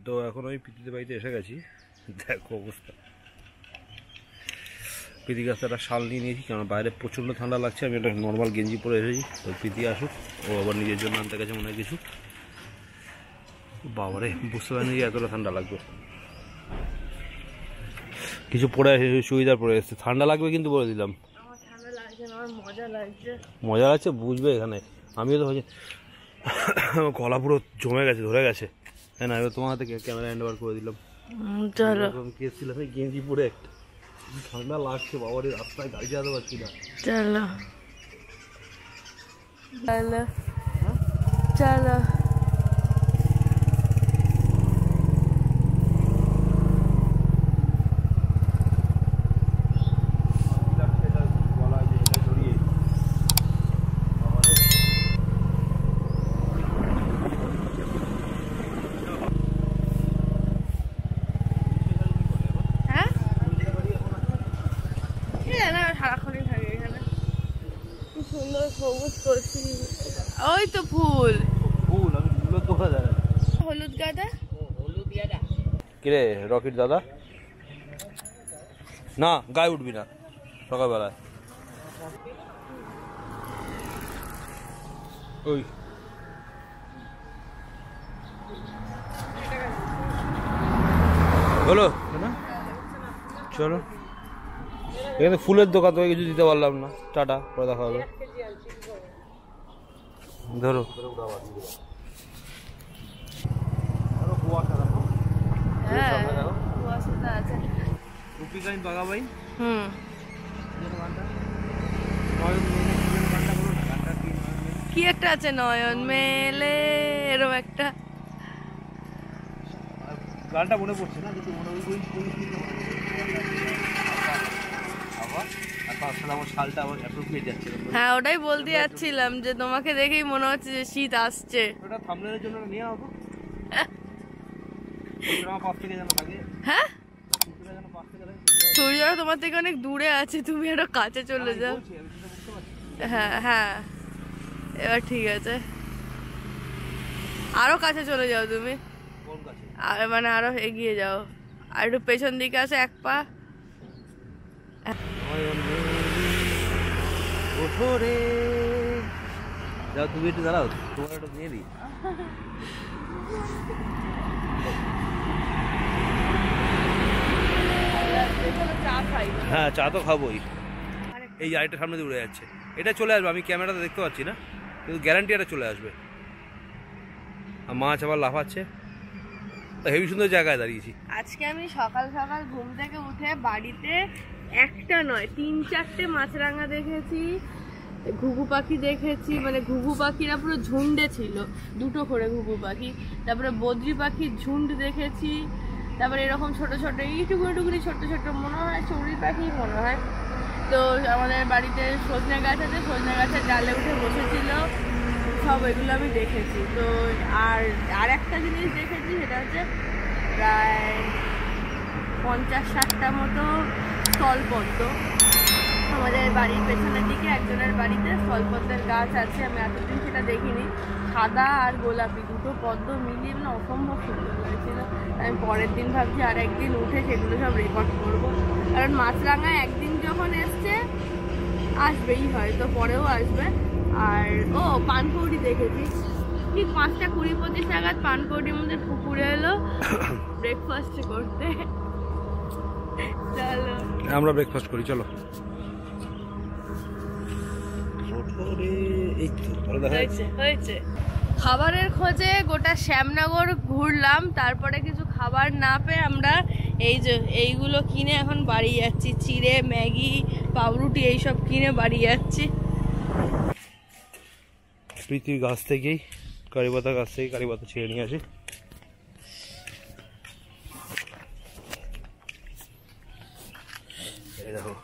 তো এখন আমি পিতিদের বাড়িতে এসে গেছি। দেখো অবস্থা, পিতি গাছে একটা শাল নিয়ে নিয়েছি, কারণ বাইরে প্রচণ্ড ঠান্ডা লাগছে। আমি একটা নর্মাল গেঞ্জি পরে এসেছি। তো পিতি আসুক, ও আবার নিজের জন্য আনতে গেছে মনে হয় কিছু। বাবারে, বুঝতে পারিনি যে এতটা ঠান্ডা লাগবে। কিছু পরে চুড়িদার পরে এসছে, ঠান্ডা লাগবে কিন্তু বলে দিলাম। মজা লাগছে বুঝবে এখানে। আমিও তো হচ্ছে গলা পুরো জমে গেছে, ধরে গেছে। হ্যাঁ না, এবার তোমার হাতে ক্যামেরা হ্যান্ড ওভার করে দিলাম। গেছিলাম গেঞ্জি পরে, একটা ঠান্ডা লাগছে বাবারে, রাস্তায় গাড়ি চালাতে পারছি না। চলো চলো চলো। সারাক্ষণই থাকে এখানে, কি সুন্দর সবুজ করছি। ওই তো ফুল, ফুল আমি ফুলের দোকান যায়। হলুদ গাঁদা। কিরে রকির দাদা, না গায়ে উঠবি না সকালবেলায়। ওই বলো চলো, এখানে ফুলের দোকান, তোকে কিছু দিতে পারলাম না। টাটা, পরে দেখা হবে। ধরো কি একটা আছে, নয়ন মেলে, এরকম একটা গানটা মনে পড়ছে না, কিন্তু মনে হ্যাঁ ওটাই বলতে যাচ্ছিলাম যে তোমাকে দেখেই মনে হচ্ছে যে শীত আসছে। ওটা থাম্বনেলের জন্য নিয়ে নাও তো। হ্যাঁ সূর্য তোমার থেকে অনেক দূরে আছে, তুমি আরো কাছে চলে যাও। হ্যাঁ হ্যাঁ এবার ঠিক আছে, আরো কাছে চলে যাও তুমি, মানে আরো এগিয়ে যাও, আর একটু পেছন দিকে আসো এক পা। ওঠো রে, যাও তুমি একটু দাঁড়াও, তোমার একটু নিয়ে দিই। হ্যাঁ চা তো খাবোই। এই গাড়িটার সামনে দিয়ে উড়ে যাচ্ছে, এটা চলে আসবে, আমি ক্যামেরাতে দেখতে পাচ্ছি না, কিন্তু গ্যারান্টি এটা চলে আসবে। আর মাছ আবার লাফাচ্ছে, হেবি সুন্দর জায়গায় দাঁড়িয়েছি। আজকে আমি সকাল সকাল ঘুম থেকে উঠে বাড়িতে একটা নয় 3-4টে মাছরাঙা দেখেছি, ঘুঘু পাখি দেখেছি, মানে ঘুঘু পাখিরা পুরো ঝুন্ডে ছিল, 2টো করে ঘুঘু পাখি, তারপরে বদ্রি পাখির ঝুন্ড দেখেছি, তারপরে এরকম ছোট ছোট এইটুকুনি ছোট ছোট মনে হয় চড়ুই পাখি মনে হয়। তো আমাদের বাড়িতে সজনে গাছ আছে, সজনে গাছের ডালে উঠে বসেছিল, সব এগুলো আমি দেখেছি। তো আর একটা জিনিস দেখেছি, সেটা হচ্ছে প্রায় 50-60টা মতো স্থলপদ্ম। আমাদের বাড়ির পেছনের দিকে একজনের বাড়িতে স্থলপদ্মের গাছ আছে, আমি এতদিন সেটা দেখিনি। সাদা আর গোলাপি 2টো পদ্ম মিলিয়ে না অসম্ভব সুন্দর লাগছিল। আমি পরের দিন ভাবছি আর একদিন উঠে সেগুলো সব রেকর্ড করবো, কারণ মাছরাঙা একদিন যখন এসছে আসবেই, হয়তো পরেও আসবে। আর ও পানকৌড়ি দেখেছি, ঠিক 5:20-25 নাগাদ পানকৌড়ির মধ্যে পুকুরে এলো ব্রেকফাস্ট করতে। চলো আমরা ব্রেকফাস্ট করি, চলো। হয়েছে খাবারের খোঁজে গোটা শ্যামনগর ঘুরলাম, তারপরে কিছু খাবার না পেয়ে আমরা এইগুলো কিনে এখন বাড়ি যাচ্ছি। চিড়ে, ম্যাগি, পাউরুটি এইসব কিনে বাড়ি যাচ্ছি। প্রীতির গাছ থেকেই কারিপাতা গাছ থেকে কারিপাতা ছিঁড়ে নিয়ে আসি। এই দেখো,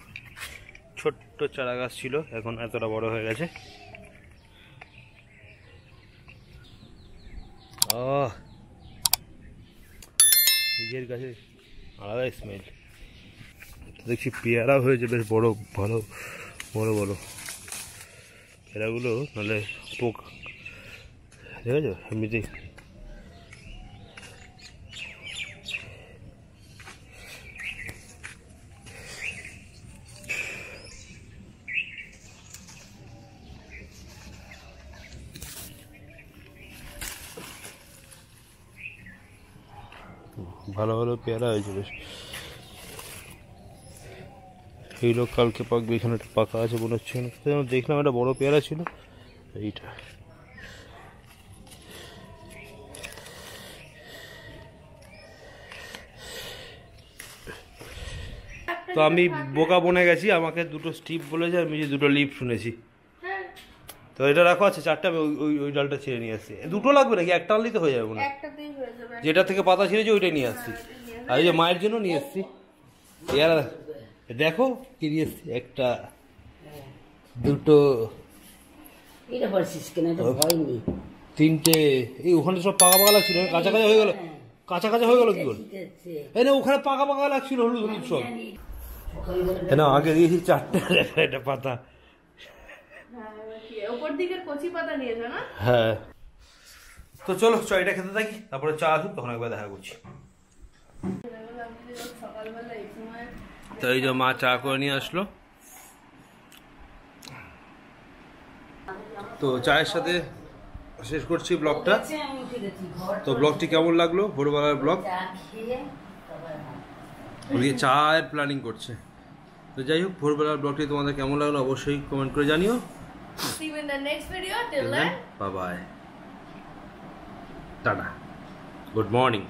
ছোট্ট চারা গাছ ছিল, এখন এতটা বড় হয়ে গেছে। নিজের গাছে আলাদা স্মেল। দেখছি পেয়ারা হয়েছে বেশ বড়, ভালো বড় বড় পেয়ারাগুলো, নাহলে পোক, ঠিক আছে এমনিতেই ভালো ভালো পেয়ারা হয়েছে বেশ। এই লোক কালকে পাকবে, এখানে একটা পাকা আছে মনে হচ্ছে না, দেখলাম একটা বড় পেয়ারা ছিল এইটা। তো আমি বোকা বনে গেছি, আমাকে দুটো স্টিপ বলেছে, আমি যে দুটো লিপ শুনেছি। তো এটা রাখো, আছে চারটা, আমি ওই ডালটা ছিঁড়ে নিয়ে আসছি। দুটো লাগবে নাকি? একটা আনলেই তো হয়ে যাবে না? যেটা থেকে পাতা ছিঁড়েছি ওইটাই নিয়ে আসছি। আর ওই যে মায়ের জন্য নিয়ে এসছি পেয়ারা, দেখো কি নিয়ে এসছি, একটা দুটো তিনটে। এই ওখানে সব পাকা পাকা লাগছিল, কাঁচা কাঁচা হয়ে গেল। কাঁচা কাঁচা হয়ে গেল কি করে? এই না ওখানে পাকা পাকা লাগছিল হলুদ হলুদ সব। না আগে দিয়েছি চারটে, একটা পাতা। হ্যাঁ তো চলো চাটা খেতে থাকি, তারপরে চা আসুক, তখন একবার দেখা করছি। তো এই যে মা চা করে নিয়ে আসলো। তো চায়ের সাথে শেষ করছি ব্লগটা। তো ব্লগটি কেমন লাগলো, ভোরবেলার ব্লগ, ওদিকে চায়ের প্ল্যানিং করছে। তো যাই হোক, ভোরবেলার ব্লগটি তোমাদের কেমন লাগলো অবশ্যই কমেন্ট করে জানিও। See you in the next video. Till then, bye bye. Tada. Good morning.